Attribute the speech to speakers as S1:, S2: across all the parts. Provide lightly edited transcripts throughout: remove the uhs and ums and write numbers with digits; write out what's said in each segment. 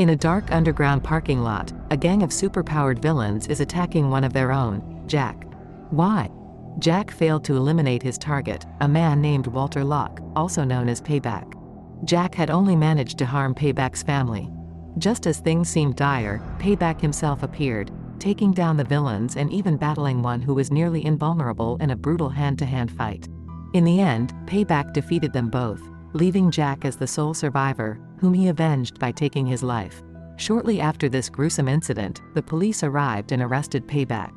S1: In a dark underground parking lot, a gang of superpowered villains is attacking one of their own, Jack. Why? Jack failed to eliminate his target, a man named Walter Locke, also known as Payback. Jack had only managed to harm Payback's family. Just as things seemed dire, Payback himself appeared, taking down the villains and even battling one who was nearly invulnerable in a brutal hand-to-hand fight. In the end, Payback defeated them both, leaving Jack as the sole survivor, whom he avenged by taking his life. Shortly after this gruesome incident, the police arrived and arrested Payback.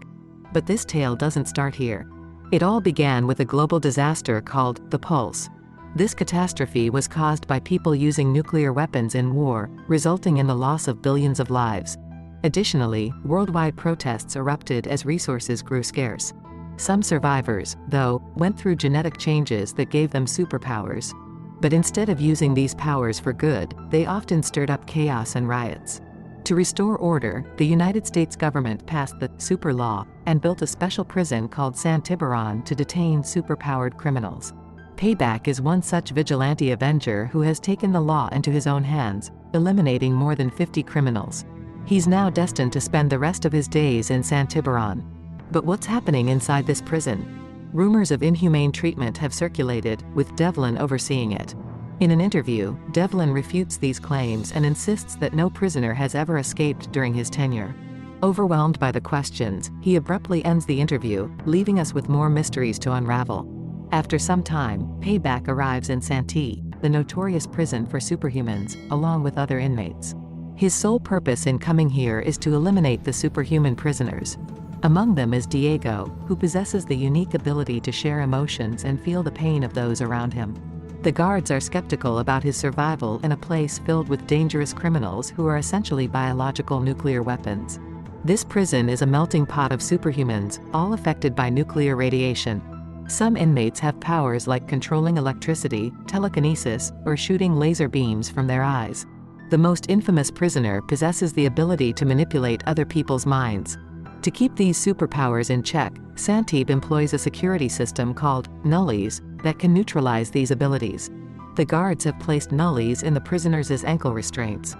S1: But this tale doesn't start here. It all began with a global disaster called the Pulse. This catastrophe was caused by people using nuclear weapons in war, resulting in the loss of billions of lives. Additionally, worldwide protests erupted as resources grew scarce. Some survivors, though, went through genetic changes that gave them superpowers. But instead of using these powers for good, they often stirred up chaos and riots. To restore order, the United States government passed the Super Law and built a special prison called San Tiburon to detain superpowered criminals. Payback is one such vigilante avenger who has taken the law into his own hands, eliminating more than 50 criminals. He's now destined to spend the rest of his days in San Tiburon. But what's happening inside this prison? Rumors of inhumane treatment have circulated, with Devlin overseeing it. In an interview, Devlin refutes these claims and insists that no prisoner has ever escaped during his tenure. Overwhelmed by the questions, he abruptly ends the interview, leaving us with more mysteries to unravel. After some time, Payback arrives in Santee, the notorious prison for superhumans, along with other inmates. His sole purpose in coming here is to eliminate the superhuman prisoners. Among them is Diego, who possesses the unique ability to share emotions and feel the pain of those around him. The guards are skeptical about his survival in a place filled with dangerous criminals who are essentially biological nuclear weapons. This prison is a melting pot of superhumans, all affected by nuclear radiation. Some inmates have powers like controlling electricity, telekinesis, or shooting laser beams from their eyes. The most infamous prisoner possesses the ability to manipulate other people's minds. To keep these superpowers in check, Santee employs a security system called nullies that can neutralize these abilities. The guards have placed nullies in the prisoners as ankle restraints.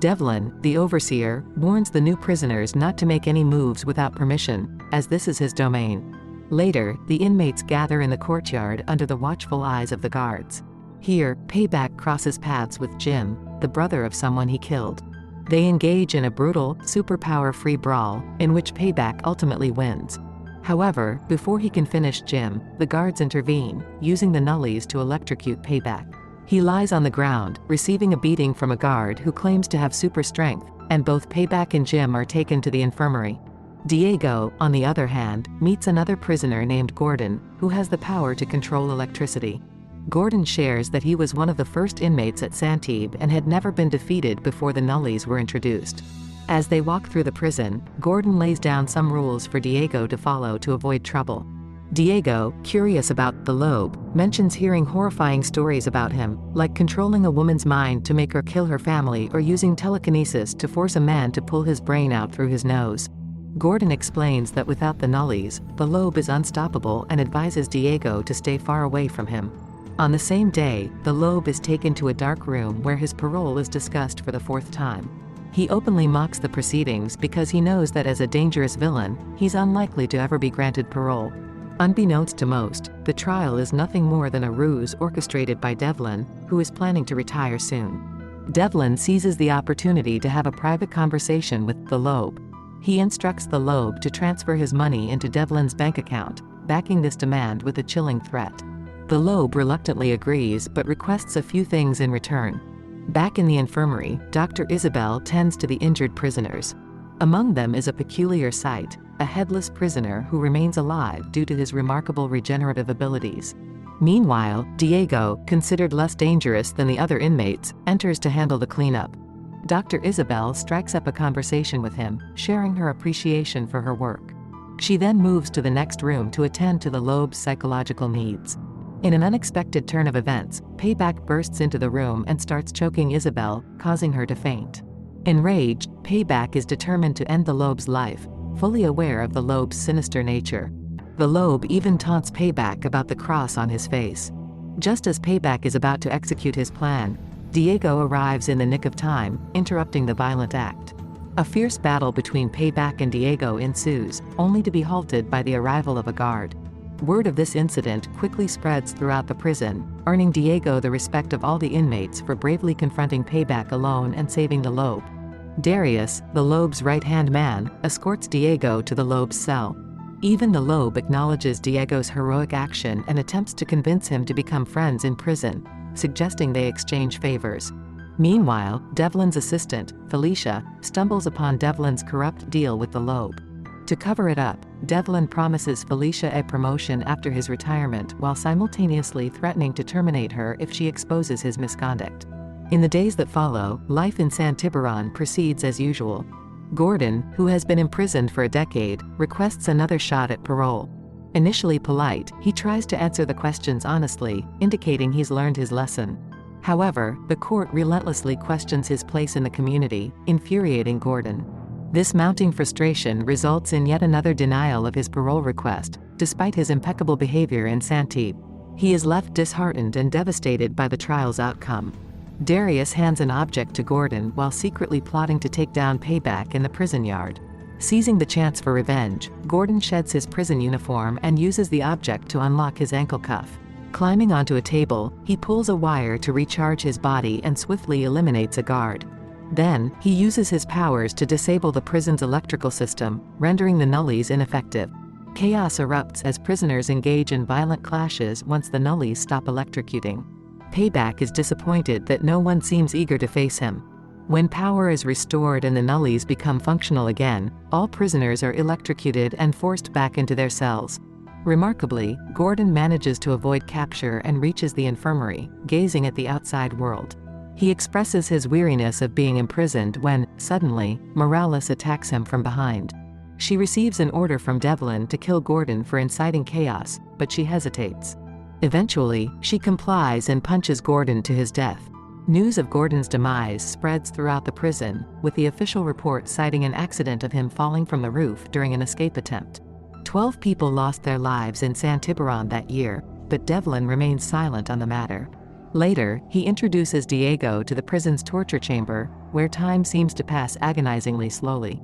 S1: Devlin, the overseer, warns the new prisoners not to make any moves without permission, as this is his domain. Later, the inmates gather in the courtyard under the watchful eyes of the guards. Here, Payback crosses paths with Jim, the brother of someone he killed. They engage in a brutal, superpower-free brawl, in which Payback ultimately wins. However, before he can finish Jim, the guards intervene, using the nullies to electrocute Payback. He lies on the ground, receiving a beating from a guard who claims to have super strength, and both Payback and Jim are taken to the infirmary. Diego, on the other hand, meets another prisoner named Gordon, who has the power to control electricity. Gordon shares that he was one of the first inmates at Santee and had never been defeated before the nullies were introduced. As they walk through the prison, Gordon lays down some rules for Diego to follow to avoid trouble. Diego, curious about the Lobe, mentions hearing horrifying stories about him, like controlling a woman's mind to make her kill her family or using telekinesis to force a man to pull his brain out through his nose. Gordon explains that without the nullies, the Lobe is unstoppable and advises Diego to stay far away from him. On the same day, the Lobe is taken to a dark room where his parole is discussed for the 4th time. He openly mocks the proceedings because he knows that as a dangerous villain, he's unlikely to ever be granted parole. Unbeknownst to most, the trial is nothing more than a ruse orchestrated by Devlin, who is planning to retire soon. Devlin seizes the opportunity to have a private conversation with the Lobe. He instructs the Lobe to transfer his money into Devlin's bank account, backing this demand with a chilling threat. The Lobe reluctantly agrees but requests a few things in return. Back in the infirmary, Dr. Isabelle tends to the injured prisoners. Among them is a peculiar sight, a headless prisoner who remains alive due to his remarkable regenerative abilities. Meanwhile, Diego, considered less dangerous than the other inmates, enters to handle the cleanup. Dr. Isabelle strikes up a conversation with him, sharing her appreciation for her work. She then moves to the next room to attend to the Lobe's psychological needs. In an unexpected turn of events, Payback bursts into the room and starts choking Isabelle, causing her to faint. Enraged, Payback is determined to end the Lobe's life, fully aware of the Lobe's sinister nature. The Lobe even taunts Payback about the cross on his face. Just as Payback is about to execute his plan, Diego arrives in the nick of time, interrupting the violent act. A fierce battle between Payback and Diego ensues, only to be halted by the arrival of a guard. Word of this incident quickly spreads throughout the prison, earning Diego the respect of all the inmates for bravely confronting Payback alone and saving the Lobe. Darius, the Lobe's right-hand man, escorts Diego to the Lobe's cell. Even the Lobe acknowledges Diego's heroic action and attempts to convince him to become friends in prison, suggesting they exchange favors. Meanwhile, Devlin's assistant, Felicia, stumbles upon Devlin's corrupt deal with the Lobe. To cover it up, Devlin promises Felicia a promotion after his retirement while simultaneously threatening to terminate her if she exposes his misconduct. In the days that follow, life in San Tiburon proceeds as usual. Gordon, who has been imprisoned for a decade, requests another shot at parole. Initially polite, he tries to answer the questions honestly, indicating he's learned his lesson. However, the court relentlessly questions his place in the community, infuriating Gordon. This mounting frustration results in yet another denial of his parole request, despite his impeccable behavior in Santib. He is left disheartened and devastated by the trial's outcome. Darius hands an object to Gordon while secretly plotting to take down Payback in the prison yard. Seizing the chance for revenge, Gordon sheds his prison uniform and uses the object to unlock his ankle cuff. Climbing onto a table, he pulls a wire to recharge his body and swiftly eliminates a guard. Then, he uses his powers to disable the prison's electrical system, rendering the nullies ineffective. Chaos erupts as prisoners engage in violent clashes once the nullies stop electrocuting. Payback is disappointed that no one seems eager to face him. When power is restored and the nullies become functional again, all prisoners are electrocuted and forced back into their cells. Remarkably, Gordon manages to avoid capture and reaches the infirmary, gazing at the outside world. He expresses his weariness of being imprisoned when, suddenly, Morales attacks him from behind. She receives an order from Devlin to kill Gordon for inciting chaos, but she hesitates. Eventually, she complies and punches Gordon to his death. News of Gordon's demise spreads throughout the prison, with the official report citing an accident of him falling from the roof during an escape attempt. 12 people lost their lives in San Tiburon that year, but Devlin remains silent on the matter. Later, he introduces Diego to the prison's torture chamber, where time seems to pass agonizingly slowly.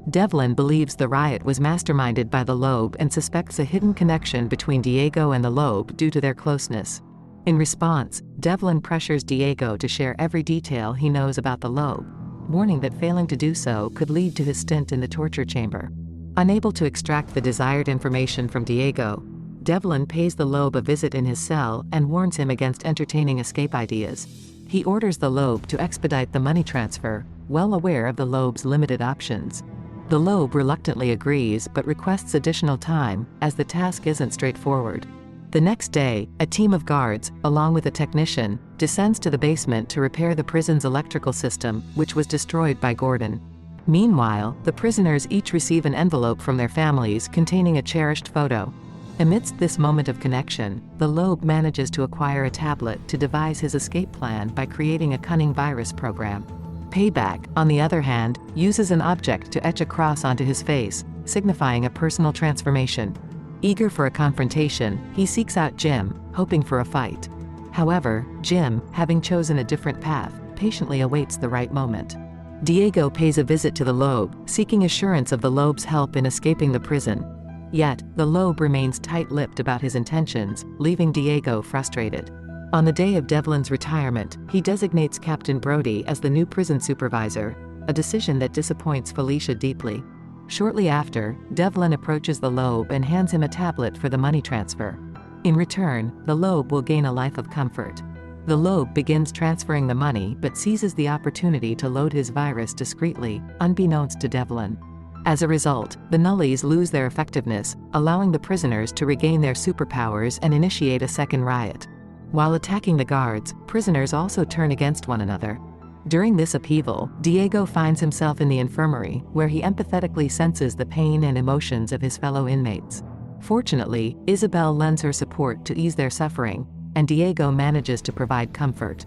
S1: Devlin believes the riot was masterminded by the Lobe and suspects a hidden connection between Diego and the Lobe due to their closeness. In response, Devlin pressures Diego to share every detail he knows about the Lobe, warning that failing to do so could lead to his stint in the torture chamber. Unable to extract the desired information from Diego, Devlin pays the Lobe a visit in his cell and warns him against entertaining escape ideas. He orders the Lobe to expedite the money transfer, well aware of the Lobe's limited options. The Lobe reluctantly agrees but requests additional time, as the task isn't straightforward. The next day, a team of guards, along with a technician, descends to the basement to repair the prison's electrical system, which was destroyed by Gordon. Meanwhile, the prisoners each receive an envelope from their families containing a cherished photo. Amidst this moment of connection, the Lobe manages to acquire a tablet to devise his escape plan by creating a cunning virus program. Payback, on the other hand, uses an object to etch a cross onto his face, signifying a personal transformation. Eager for a confrontation, he seeks out Jim, hoping for a fight. However, Jim, having chosen a different path, patiently awaits the right moment. Diego pays a visit to the Lobe, seeking assurance of the Lobe's help in escaping the prison. Yet, the Lobe remains tight-lipped about his intentions, leaving Diego frustrated. On the day of Devlin's retirement, he designates Captain Brody as the new prison supervisor, a decision that disappoints Felicia deeply. Shortly after, Devlin approaches the Lobe and hands him a tablet for the money transfer. In return, the Lobe will gain a life of comfort. The Lobe begins transferring the money but seizes the opportunity to load his virus discreetly, unbeknownst to Devlin. As a result, the nullies lose their effectiveness, allowing the prisoners to regain their superpowers and initiate a second riot. While attacking the guards, prisoners also turn against one another. During this upheaval, Diego finds himself in the infirmary, where he empathetically senses the pain and emotions of his fellow inmates. Fortunately, Isabelle lends her support to ease their suffering, and Diego manages to provide comfort.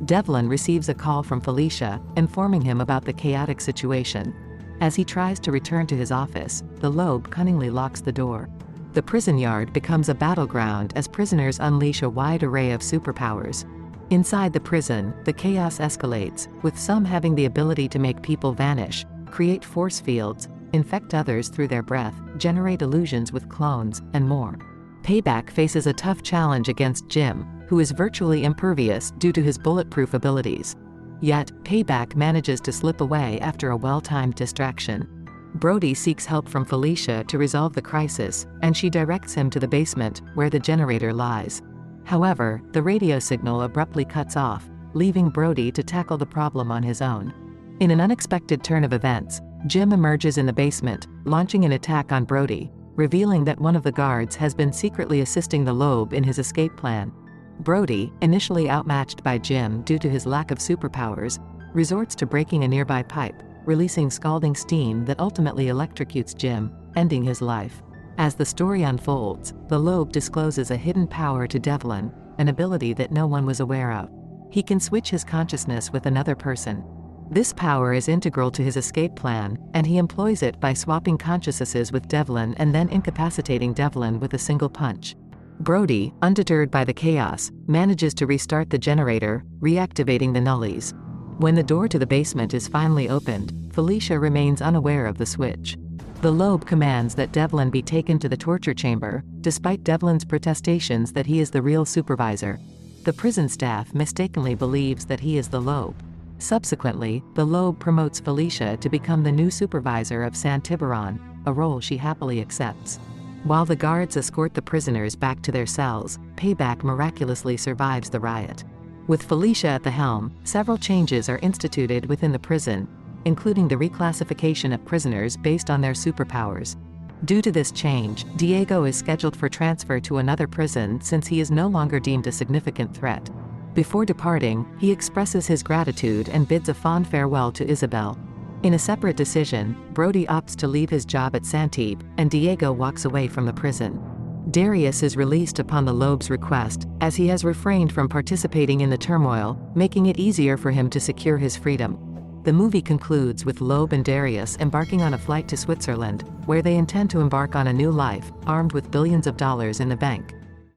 S1: Devlin receives a call from Felicia, informing him about the chaotic situation. As he tries to return to his office, the Lobe cunningly locks the door. The prison yard becomes a battleground as prisoners unleash a wide array of superpowers. Inside the prison, the chaos escalates, with some having the ability to make people vanish, create force fields, infect others through their breath, generate illusions with clones, and more. Payback faces a tough challenge against Jim, who is virtually impervious due to his bulletproof abilities. Yet, Payback manages to slip away after a well-timed distraction. Brody seeks help from Felicia to resolve the crisis, and she directs him to the basement, where the generator lies. However, the radio signal abruptly cuts off, leaving Brody to tackle the problem on his own. In an unexpected turn of events, Jim emerges in the basement, launching an attack on Brody, revealing that one of the guards has been secretly assisting the Lobe in his escape plan. Brody, initially outmatched by Jim due to his lack of superpowers, resorts to breaking a nearby pipe, releasing scalding steam that ultimately electrocutes Jim, ending his life. As the story unfolds, the Lobe discloses a hidden power to Devlin, an ability that no one was aware of. He can switch his consciousness with another person. This power is integral to his escape plan, and he employs it by swapping consciousnesses with Devlin and then incapacitating Devlin with a single punch. Brody, undeterred by the chaos, manages to restart the generator, reactivating the nullies. When the door to the basement is finally opened, Felicia remains unaware of the switch. The Lobe commands that Devlin be taken to the torture chamber, despite Devlin's protestations that he is the real supervisor. The prison staff mistakenly believes that he is the Lobe. Subsequently, the Lobe promotes Felicia to become the new supervisor of San Tiburon, a role she happily accepts. While the guards escort the prisoners back to their cells, Payback miraculously survives the riot. With Felicia at the helm, several changes are instituted within the prison, including the reclassification of prisoners based on their superpowers. Due to this change, Diego is scheduled for transfer to another prison since he is no longer deemed a significant threat. Before departing, he expresses his gratitude and bids a fond farewell to Isabelle. In a separate decision, Brody opts to leave his job at Santib, and Diego walks away from the prison. Darius is released upon the Lobe's request, as he has refrained from participating in the turmoil, making it easier for him to secure his freedom. The movie concludes with Lobe and Darius embarking on a flight to Switzerland, where they intend to embark on a new life, armed with billions of dollars in the bank.